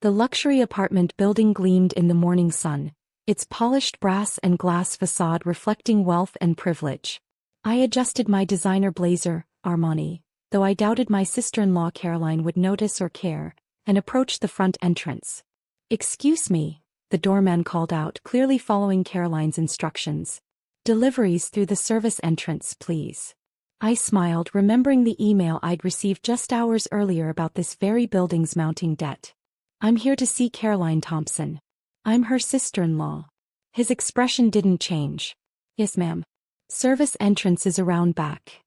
The luxury apartment building gleamed in the morning sun, its polished brass and glass facade reflecting wealth and privilege. I adjusted my designer blazer, Armani, though I doubted my sister-in-law Caroline would notice or care, and approached the front entrance. "Excuse me," the doorman called out, clearly following Caroline's instructions. "Deliveries through the service entrance, please." I smiled, remembering the email I'd received just hours earlier about this very building's mounting debt. "I'm here to see Caroline Thompson. I'm her sister-in-law." His expression didn't change. "Yes, ma'am. Service entrance is around back."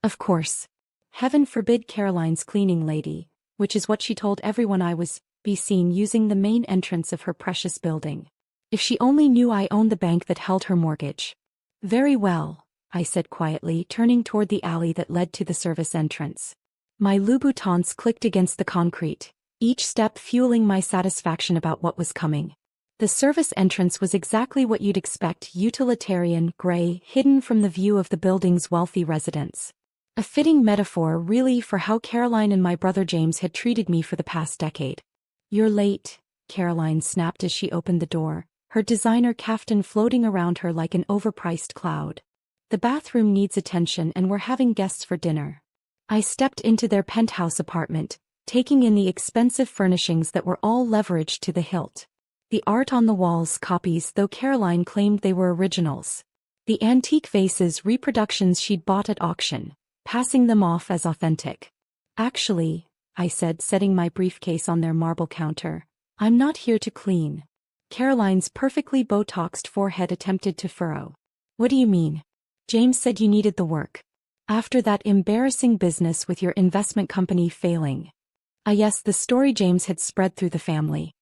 Of course. Heaven forbid Caroline's cleaning lady, which is what she told everyone I was, be seen using the main entrance of her precious building. If she only knew I owned the bank that held her mortgage. "Very well," I said quietly, turning toward the alley that led to the service entrance. My Louboutins clicked against the concrete, each step fueling my satisfaction about what was coming. The service entrance was exactly what you'd expect: utilitarian, gray, hidden from the view of the building's wealthy residents. A fitting metaphor, really, for how Caroline and my brother James had treated me for the past decade. "You're late," Caroline snapped as she opened the door, her designer kaftan floating around her like an overpriced cloud. "The bathroom needs attention and we're having guests for dinner." I stepped into their penthouse apartment, taking in the expensive furnishings that were all leveraged to the hilt. The art on the walls copies, though Caroline claimed they were originals. The antique vases reproductions she'd bought at auction, passing them off as authentic. "Actually," I said, setting my briefcase on their marble counter, "I'm not here to clean." Caroline's perfectly Botoxed forehead attempted to furrow. "What do you mean? James said you needed the work. After that embarrassing business with your investment company failing." Yes, the story James had spread through the family.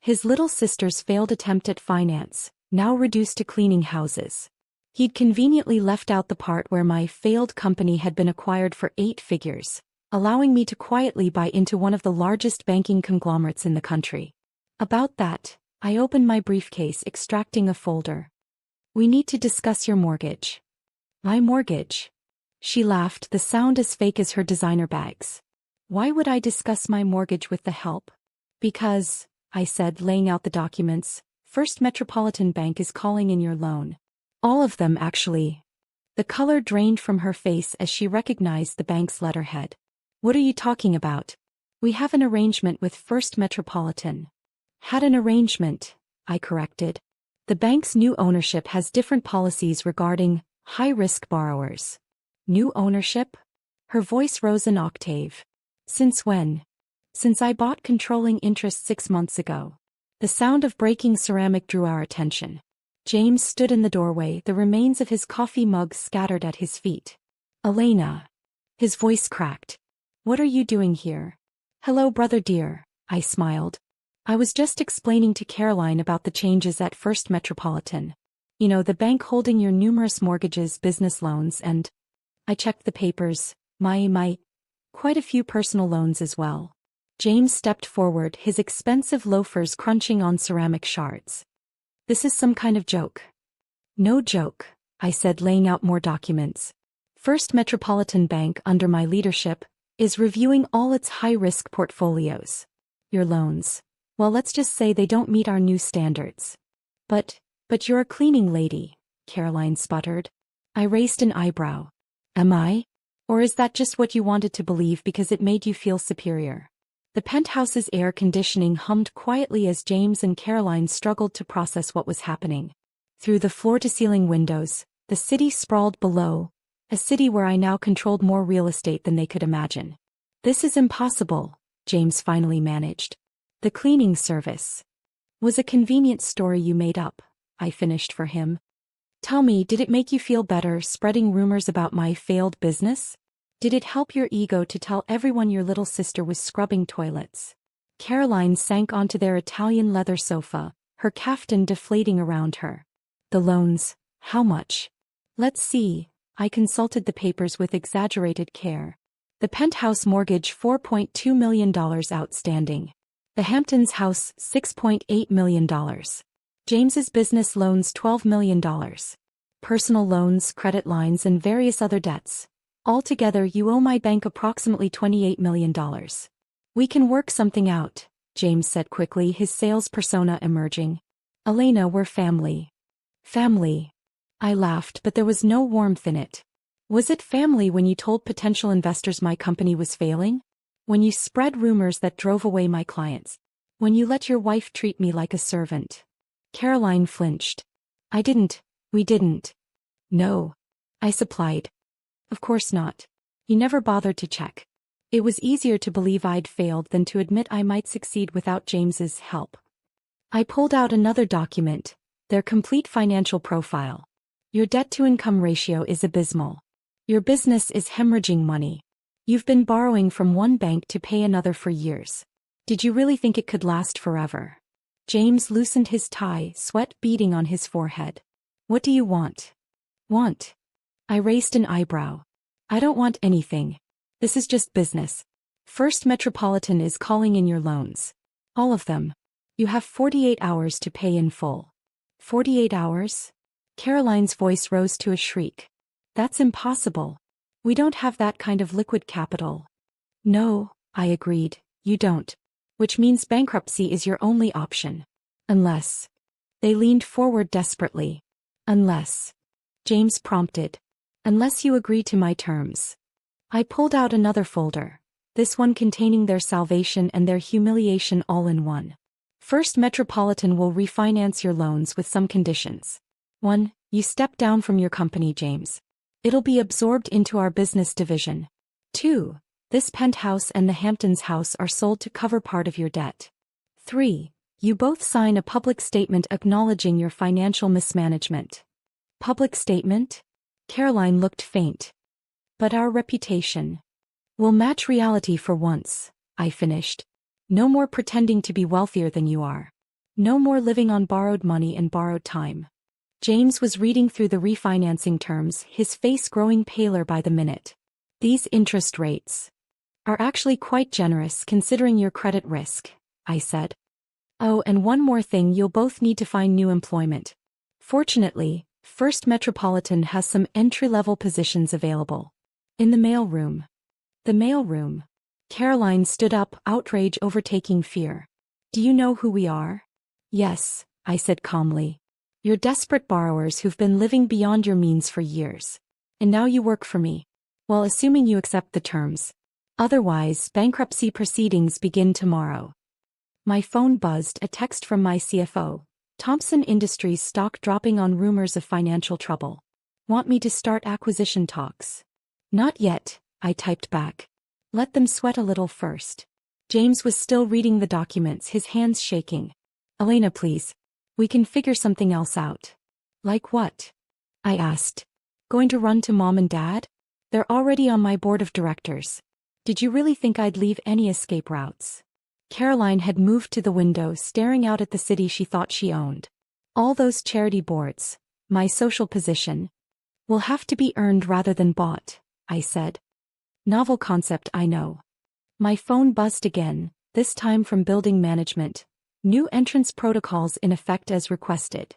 His little sister's failed attempt at finance, now reduced to cleaning houses. He'd conveniently left out the part where my failed company had been acquired for 8 figures, allowing me to quietly buy into one of the largest banking conglomerates in the country. About that, I opened my briefcase, extracting a folder. "We need to discuss your mortgage." "My mortgage?" She laughed, the sound as fake as her designer bags. "Why would I discuss my mortgage with the help?" "Because," I said, laying out the documents, "First Metropolitan Bank is calling in your loan. All of them, actually." The color drained from her face as she recognized the bank's letterhead. "What are you talking about?" "We have an arrangement with First Metropolitan." "Had an arrangement," I corrected. "The bank's new ownership has different policies regarding high-risk borrowers." "New ownership?" Her voice rose an octave. "Since when?" "Since I bought controlling interest 6 months ago." The sound of breaking ceramic drew our attention. James stood in the doorway, the remains of his coffee mug scattered at his feet. "Elena." His voice cracked. "What are you doing here?" "Hello, brother dear," I smiled. "I was just explaining to Caroline about the changes at First Metropolitan. You know, the bank holding your numerous mortgages, business loans, and..." I checked the papers. Quite a few personal loans as well." James stepped forward, his expensive loafers crunching on ceramic shards. "This is some kind of joke." "No joke," I said, laying out more documents. "First Metropolitan Bank, under my leadership, is reviewing all its high-risk portfolios. Your loans, well, let's just say they don't meet our new standards." But you're a cleaning lady," Caroline sputtered. I raised an eyebrow. "Am I? Or is that just what you wanted to believe because it made you feel superior?" The penthouse's air conditioning hummed quietly as James and Caroline struggled to process what was happening. Through the floor-to-ceiling windows, the city sprawled below, a city where I now controlled more real estate than they could imagine. "This is impossible," James finally managed. "The cleaning service was a convenient story you made up," I finished for him. "Tell me, did it make you feel better spreading rumors about my failed business? Did it help your ego to tell everyone your little sister was scrubbing toilets?" Caroline sank onto their Italian leather sofa, her kaftan deflating around her. "The loans, how much?" "Let's see." I consulted the papers with exaggerated care. The penthouse mortgage $4.2 million outstanding. The Hamptons house $6.8 million. James's business loans $12 million. Personal loans, credit lines, and various other debts. Altogether, you owe my bank approximately $28 million. "We can work something out," James said quickly, his sales persona emerging. Elena, we're family. Family. I laughed, but there was no warmth in it. Was it family when you told potential investors my company was failing? When you spread rumors that drove away my clients? When you let your wife treat me like a servant? Caroline flinched. We didn't. No. I supplied. Of course not. You never bothered to check. It was easier to believe I'd failed than to admit I might succeed without James's help. I pulled out another document, their complete financial profile. Your debt-to-income ratio is abysmal. Your business is hemorrhaging money. You've been borrowing from one bank to pay another for years. Did you really think it could last forever? James loosened his tie, sweat beading on his forehead. What do you want? Want? I raised an eyebrow. I don't want anything. This is just business. First Metropolitan is calling in your loans. All of them. You have 48 hours to pay in full. 48 hours? Caroline's voice rose to a shriek. That's impossible. We don't have that kind of liquid capital. No, I agreed, you don't. Which means bankruptcy is your only option. Unless. They leaned forward desperately. Unless. James prompted. Unless you agree to my terms. I pulled out another folder. This one containing their salvation and their humiliation all in one. First Metropolitan will refinance your loans with some conditions. 1. You step down from your company, James. It'll be absorbed into our business division. 2. This penthouse and the Hamptons house are sold to cover part of your debt. 3. You both sign a public statement acknowledging your financial mismanagement. Public statement? Caroline looked faint. But our reputation will match reality for once, I finished. No more pretending to be wealthier than you are. No more living on borrowed money and borrowed time. James was reading through the refinancing terms, his face growing paler by the minute. These interest rates are actually quite generous considering your credit risk, I said. Oh, and one more thing, you'll both need to find new employment. Fortunately, First Metropolitan has some entry-level positions available. In the mailroom. The mailroom. Caroline stood up, outrage overtaking fear. Do you know who we are? Yes, I said calmly. You're desperate borrowers who've been living beyond your means for years. And now you work for me. Well, assuming you accept the terms. Otherwise, bankruptcy proceedings begin tomorrow. My phone buzzed, a text from my CFO. Thompson Industries stock dropping on rumors of financial trouble. Want me to start acquisition talks? Not yet, I typed back. Let them sweat a little first. James was still reading the documents, his hands shaking. Elena, please. We can figure something else out. Like what? I asked. Going to run to Mom and Dad? They're already on my board of directors. Did you really think I'd leave any escape routes? Caroline had moved to the window, staring out at the city she thought she owned. All those charity boards, my social position, will have to be earned rather than bought, I said. Novel concept, I know. My phone buzzed again, this time from building management. New entrance protocols in effect as requested.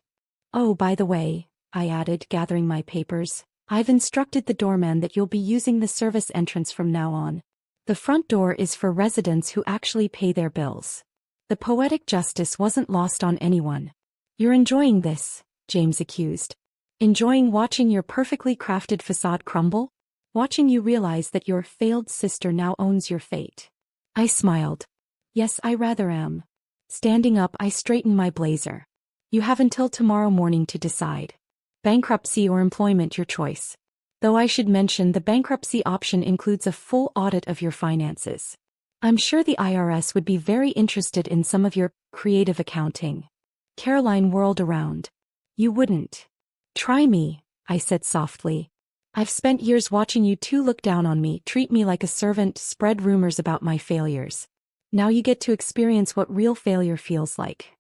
Oh, by the way, I added, gathering my papers, I've instructed the doorman that you'll be using the service entrance from now on. The front door is for residents who actually pay their bills. The poetic justice wasn't lost on anyone. You're enjoying this, James accused. Enjoying watching your perfectly crafted facade crumble? Watching you realize that your failed sister now owns your fate. I smiled. Yes, I rather am. Standing up, I straightened my blazer. You have until tomorrow morning to decide. Bankruptcy or employment, your choice. Though I should mention the bankruptcy option includes a full audit of your finances. I'm sure the IRS would be very interested in some of your creative accounting. Caroline whirled around. You wouldn't. Try me, I said softly. I've spent years watching you two look down on me, treat me like a servant, spread rumors about my failures. Now you get to experience what real failure feels like.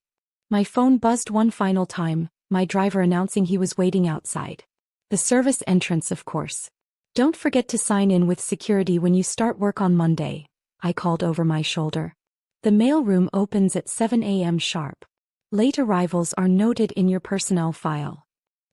My phone buzzed one final time, my driver announcing he was waiting outside. The service entrance, of course. Don't forget to sign in with security when you start work on Monday, I called over my shoulder. The mailroom opens at 7 a.m. sharp. Late arrivals are noted in your personnel file.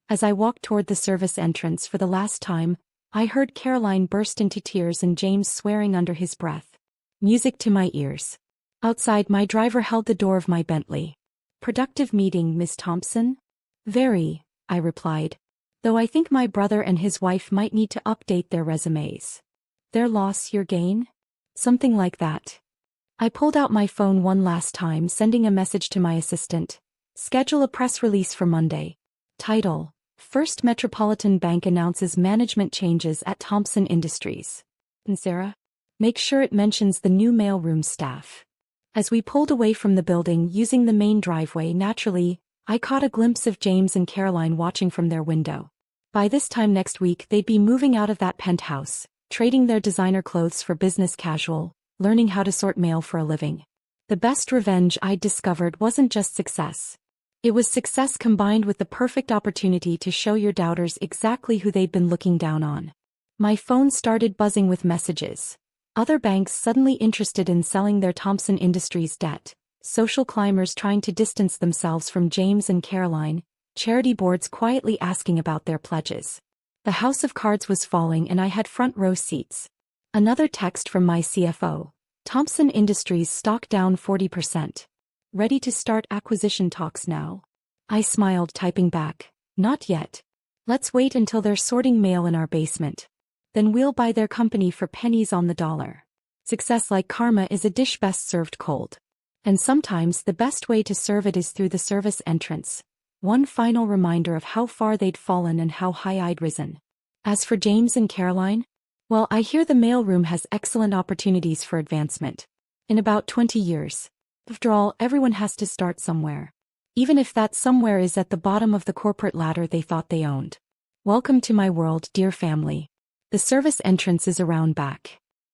As I walked toward the service entrance for the last time, I heard Caroline burst into tears and James swearing under his breath. Music to my ears. Outside, my driver held the door of my Bentley. "Productive meeting, Miss Thompson?" "Very," I replied. "Though I think my brother and his wife might need to update their resumes." "Their loss, your gain?" "Something like that." I pulled out my phone one last time, sending a message to my assistant. "Schedule a press release for Monday." Title: First Metropolitan Bank announces management changes at Thompson Industries. And Sarah? Make sure it mentions the new mailroom staff. As we pulled away from the building using the main driveway, naturally, I caught a glimpse of James and Caroline watching from their window. By this time next week, they'd be moving out of that penthouse, trading their designer clothes for business casual, learning how to sort mail for a living. The best revenge I'd discovered wasn't just success. It was success combined with the perfect opportunity to show your doubters exactly who they'd been looking down on. My phone started buzzing with messages. Other banks suddenly interested in selling their Thompson Industries debt, social climbers trying to distance themselves from James and Caroline, charity boards quietly asking about their pledges. The house of cards was falling and I had front row seats. Another text from my CFO. Thompson Industries stock down 40%. Ready to start acquisition talks now? I smiled, typing back, "Not yet. Let's wait until they're sorting mail in our basement. Then we'll buy their company for pennies on the dollar." Success, like karma, is a dish best served cold. And sometimes the best way to serve it is through the service entrance. One final reminder of how far they'd fallen and how high I'd risen. As for James and Caroline, well, I hear the mailroom has excellent opportunities for advancement. In about 20 years. After all, everyone has to start somewhere. Even if that somewhere is at the bottom of the corporate ladder they thought they owned. Welcome to my world, dear family. The service entrance is around back.